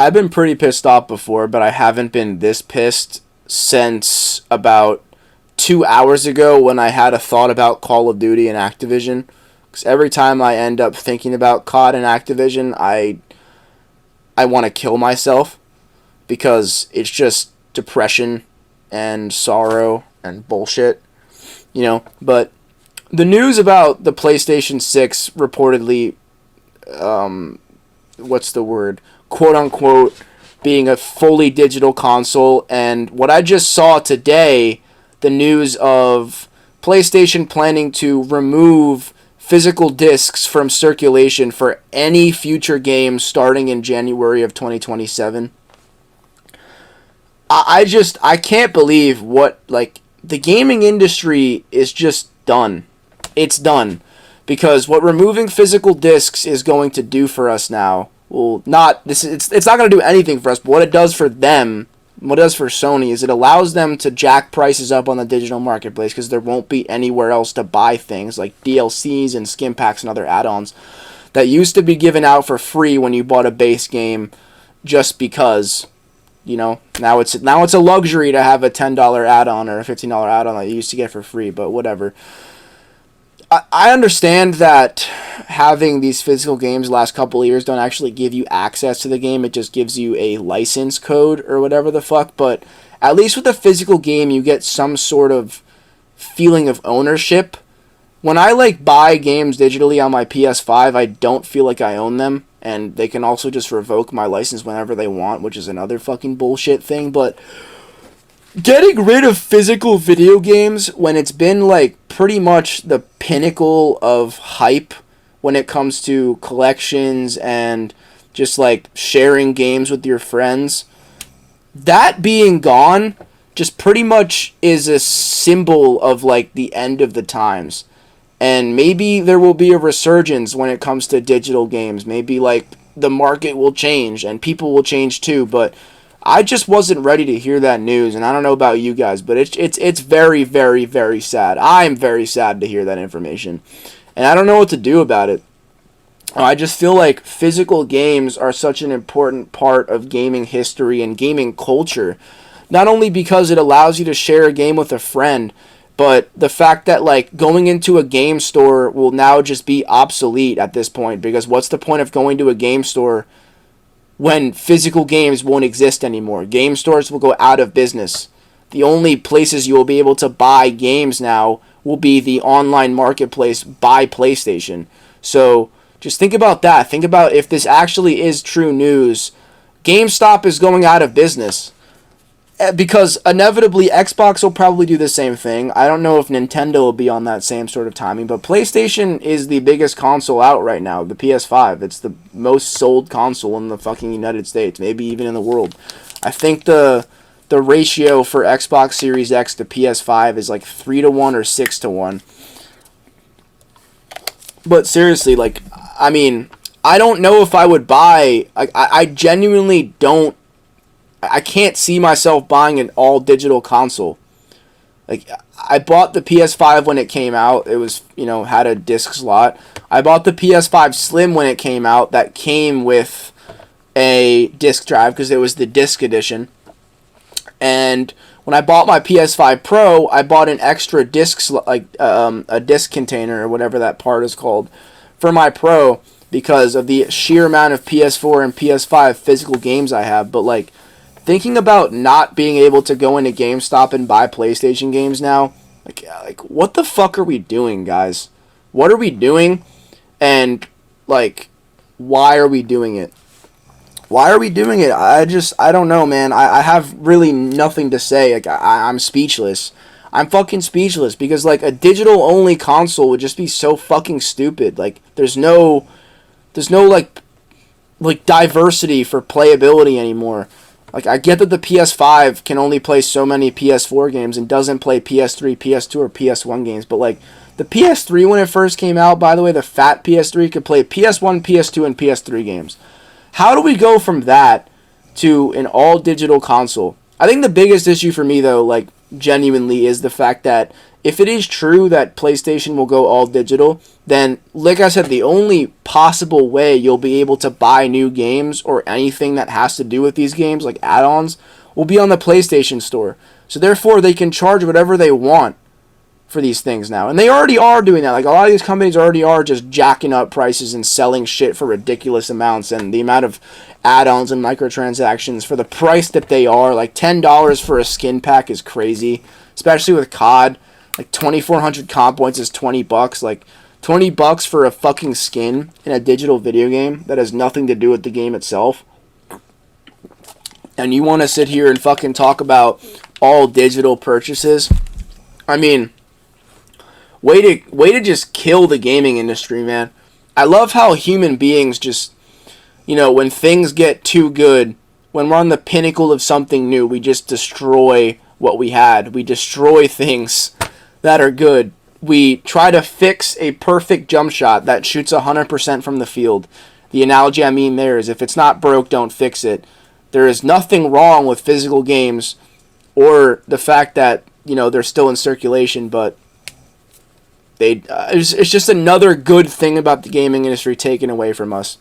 I've been pretty pissed off before, but I haven't been this pissed since about 2 hours ago when I had a thought about Call of Duty and Activision. Because every time I end up thinking about COD and Activision, I want to kill myself because it's just depression and sorrow and bullshit, But the news about the PlayStation 6 reportedly, what's the word, quote unquote, being a fully digital console, and what I just saw today, the news of PlayStation planning to remove physical discs from circulation for any future games starting in January of 2027. I can't believe the gaming industry is just done. It's done. Because what removing physical discs is going to do for us now, it's not going to do anything for us, but what it does for them, what it does for Sony, is it allows them to jack prices up on the digital marketplace because there won't be anywhere else to buy things like DLCs and skin packs and other add-ons that used to be given out for free when you bought a base game just because, now it's a luxury to have a $10 add-on or a $15 add-on that you used to get for free, but whatever. I understand that having these physical games the last couple of years don't actually give you access to the game. It just gives you a license code or whatever the fuck. But at least with a physical game, you get some sort of feeling of ownership. When I buy games digitally on my PS5, I don't feel like I own them. And they can also just revoke my license whenever they want, which is another fucking bullshit thing. But getting rid of physical video games when it's been pretty much the pinnacle of hype when it comes to collections and just sharing games with your friends, that being gone just pretty much is a symbol of the end of the times. And maybe there will be a resurgence when it comes to digital games. Maybe the market will change and people will change too, but I just wasn't ready to hear that news, and I don't know about you guys, but it's very, very, very sad. I'm very sad to hear that information, and I don't know what to do about it. I just feel like physical games are such an important part of gaming history and gaming culture, not only because it allows you to share a game with a friend, but the fact that going into a game store will now just be obsolete at this point, because what's the point of going to a game store when physical games won't exist anymore? Game stores will go out of business. The only places you will be able to buy games now will be the online marketplace by PlayStation. So just think about that. Think about if this actually is true news. GameStop is going out of business. Because inevitably Xbox will probably do the same thing. I don't know if Nintendo will be on that same sort of timing, but PlayStation is the biggest console out right now, the PS5. It's the most sold console in the fucking United States, maybe even in the world. I think the ratio for Xbox Series X to PS5 is 3-1 or 6-1. But seriously, I don't know if I would buy, I genuinely don't. I can't see myself buying an all-digital console. I bought the PS5 when it came out. It was, had a disc slot. I bought the PS5 Slim when it came out. That came with a disc drive because it was the disc edition. And when I bought my PS5 Pro, I bought an extra disc, a disc container or whatever that part is called, for my Pro because of the sheer amount of PS4 and PS5 physical games I have. But thinking about not being able to go into GameStop and buy PlayStation games now, what the fuck are we doing, guys? What are we doing? And, why are we doing it? Why are we doing it? I don't know, man. I have really nothing to say. I'm speechless. I'm fucking speechless because, a digital-only console would just be so fucking stupid. There's no diversity for playability anymore. I get that the PS5 can only play so many PS4 games and doesn't play PS3, PS2, or PS1 games, but, the PS3 when it first came out, by the way, the fat PS3 could play PS1, PS2, and PS3 games. How do we go from that to an all-digital console? I think the biggest issue for me, though, genuinely, is the fact that if it is true that PlayStation will go all digital, then, like I said, the only possible way you'll be able to buy new games or anything that has to do with these games, like add-ons, will be on the PlayStation Store. So therefore, they can charge whatever they want for these things now. And they already are doing that. Like, a lot of these companies already are just jacking up prices and selling shit for ridiculous amounts. And the amount of add-ons and microtransactions for the price that they are, like $10 for a skin pack is crazy. Especially with COD. Like 2,400 comp points is $20. Like $20 for a fucking skin in a digital video game that has nothing to do with the game itself. And you want to sit here and fucking talk about all digital purchases? I mean, way to just kill the gaming industry, man. I love how human beings just, when things get too good, when we're on the pinnacle of something new, we just destroy what we had. We destroy things that are good. We try to fix a perfect jump shot that shoots 100% from the field. The analogy I mean there is, if it's not broke, don't fix it. There is nothing wrong with physical games or the fact that, they're still in circulation, but it's just another good thing about the gaming industry taken away from us.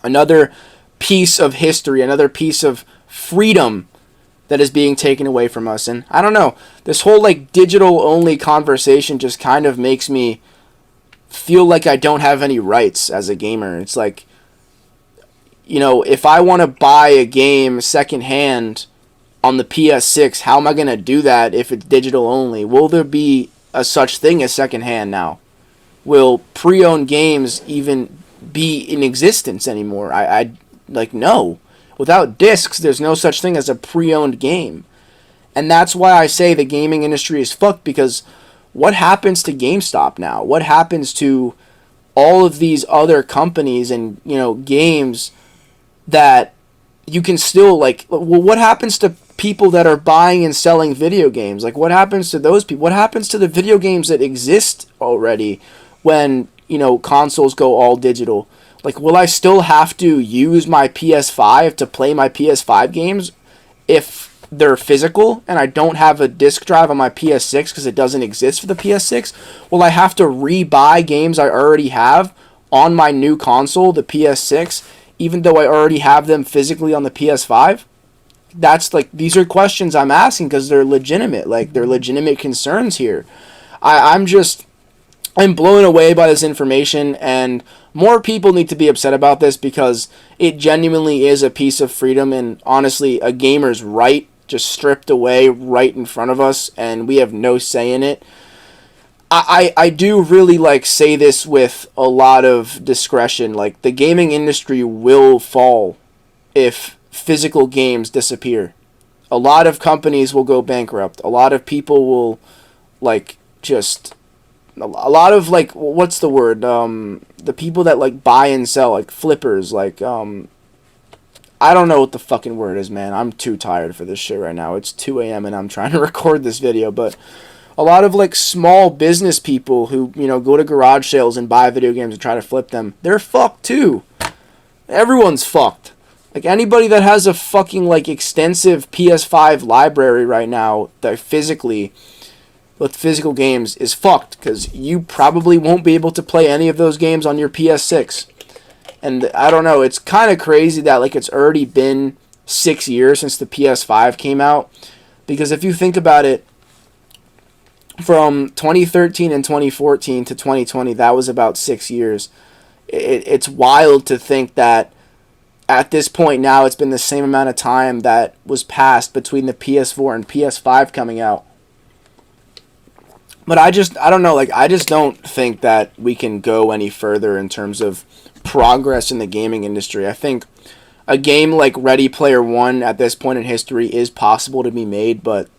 Another piece of history, another piece of freedom that is being taken away from us. And I don't know, this whole digital only conversation just kind of makes me feel like I don't have any rights as a gamer. It's like, if I want to buy a game secondhand on the PS6, how am I going to do that if it's digital only? Will there be a such thing as secondhand now? Will pre-owned games even be in existence anymore? No. Without discs, there's no such thing as a pre-owned game. And that's why I say the gaming industry is fucked, because what happens to GameStop now? What happens to all of these other companies and, games that you can still, what happens to people that are buying and selling video games? What happens to those people? What happens to the video games that exist already when, consoles go all digital? Will I still have to use my PS5 to play my PS5 games if they're physical and I don't have a disc drive on my PS6 because it doesn't exist for the PS6? Will I have to re-buy games I already have on my new console, the PS6, even though I already have them physically on the PS5? These are questions I'm asking because they're legitimate. They're legitimate concerns here. I'm blown away by this information, and more people need to be upset about this because it genuinely is a piece of freedom and, honestly, a gamer's right just stripped away right in front of us, and we have no say in it. I do really, say this with a lot of discretion. The gaming industry will fall if physical games disappear. A lot of companies will go bankrupt. A lot of people will, a lot of what's the word, the people that buy and sell, flippers, I don't know what the fucking word is, man. I'm too tired for this shit right now. It's 2 a.m. and I'm trying to record this video, but a lot of small business people who go to garage sales and buy video games and try to flip them, they're fucked too. Everyone's fucked. Anybody that has a fucking extensive PS5 library right now that physically with physical games is fucked, because you probably won't be able to play any of those games on your PS6. And I don't know, it's kind of crazy that it's already been 6 years since the PS5 came out, because if you think about it, from 2013 and 2014 to 2020, that was about 6 years. It's wild to think that at this point now it's been the same amount of time that was passed between the PS4 and PS5 coming out. But I don't know, I just don't think that we can go any further in terms of progress in the gaming industry. I think a game like Ready Player One at this point in history is possible to be made, but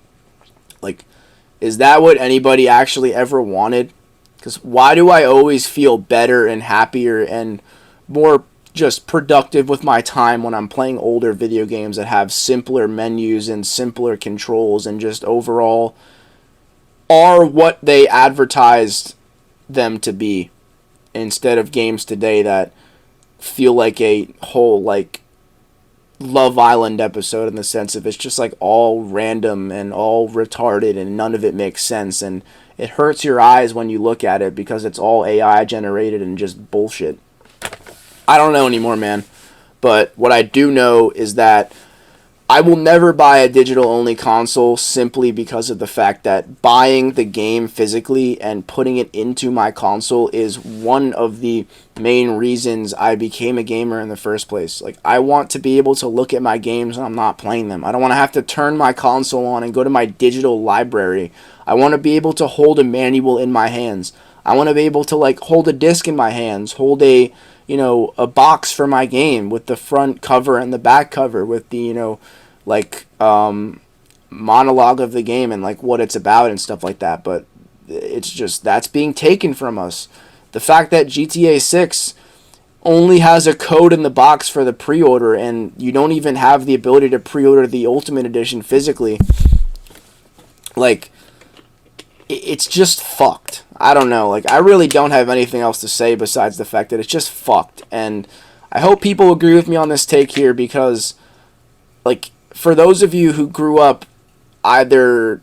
is that what anybody actually ever wanted? Because why do I always feel better and happier and more just productive with my time when I'm playing older video games that have simpler menus and simpler controls and just overall are what they advertised them to be, instead of games today that feel like a whole Love Island episode in the sense of it's just like all random and all retarded and none of it makes sense, and it hurts your eyes when you look at it because it's all AI generated and just bullshit. I don't know anymore, man. But what I do know is that I will never buy a digital only console simply because of the fact that buying the game physically and putting it into my console is one of the main reasons I became a gamer in the first place. Like, I want to be able to look at my games when I'm not playing them. I don't want to have to turn my console on and go to my digital library. I want to be able to hold a manual in my hands. I want to be able to, like, hold a disc in my hands, hold a box for my game with the front cover and the back cover with the, monologue of the game and, like, what it's about and stuff like that. But it's just, that's being taken from us. The fact that GTA 6 only has a code in the box for the pre-order and you don't even have the ability to pre-order the Ultimate Edition physically, like, it's just fucked. I don't know. Like, I really don't have anything else to say besides the fact that it's just fucked. And I hope people agree with me on this take here because, like, for those of you who grew up either,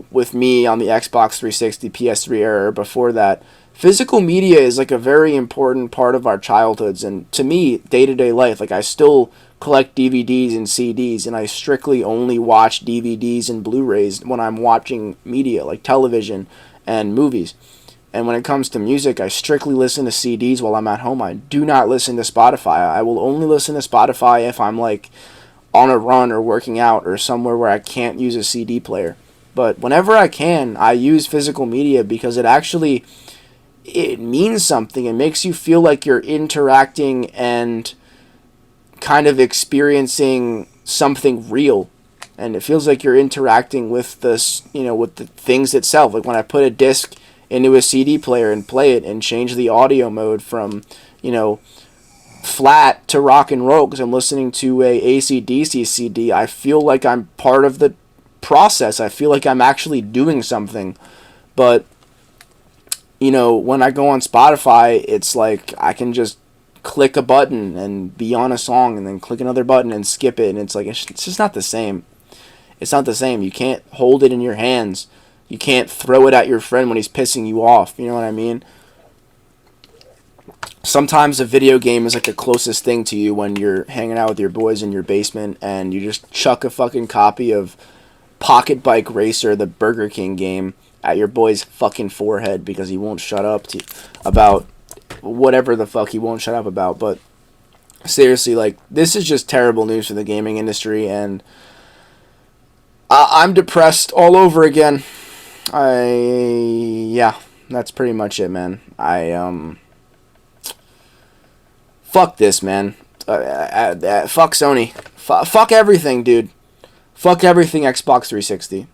with me on the Xbox 360, PS3 era or before that, physical media is, like, a very important part of our childhoods. And to me, day-to-day life, like, I still collect DVDs and CDs, and I strictly only watch DVDs and Blu-rays when I'm watching media, like television and movies. And when it comes to music, I strictly listen to CDs while I'm at home. I do not listen to Spotify. I will only listen to Spotify if I'm, like, on a run or working out or somewhere where I can't use a CD player. But whenever I can, I use physical media because it means something. It makes you feel like you're interacting and kind of experiencing something real, and it feels like you're interacting with this, with the things itself. Like when I put a disc into a CD player and play it and change the audio mode from, flat to rock and roll because I'm listening to a AC/DC CD, I feel like I'm part of the process. I feel like I'm actually doing something. But when I go on Spotify, it's like I can just click a button and be on a song and then click another button and skip it, and it's like it's just not the same. It's not the same. You can't hold it in your hands. You can't throw it at your friend when he's pissing you off. You know what I mean? Sometimes a video game is like the closest thing to you when you're hanging out with your boys in your basement and you just chuck a fucking copy of Pocket Bike Racer, the Burger King game, at your boy's fucking forehead because he won't shut up about whatever the fuck he won't shut up about. But seriously, like, this is just terrible news for the gaming industry, and I'm depressed all over again. Yeah, that's pretty much it, man. Fuck this, man. Fuck Sony. Fuck everything, dude. Fuck everything Xbox 360.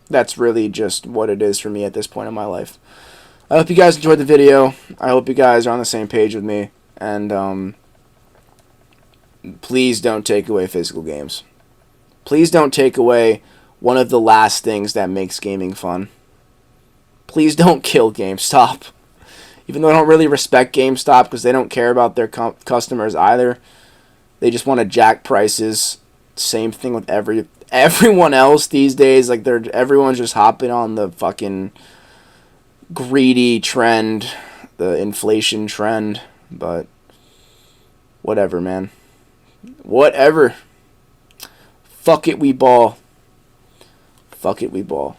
That's really just what it is for me at this point in my life. I hope you guys enjoyed the video. I hope you guys are on the same page with me. And please don't take away physical games. Please don't take away one of the last things that makes gaming fun. Please don't kill GameStop. Even though I don't really respect GameStop because they don't care about their customers either. They just want to jack prices. Same thing with everyone else these days. Like, everyone's just hopping on the fucking greedy trend, the inflation trend. But whatever, man. Whatever. Fuck it, we ball. Fuck it, we ball.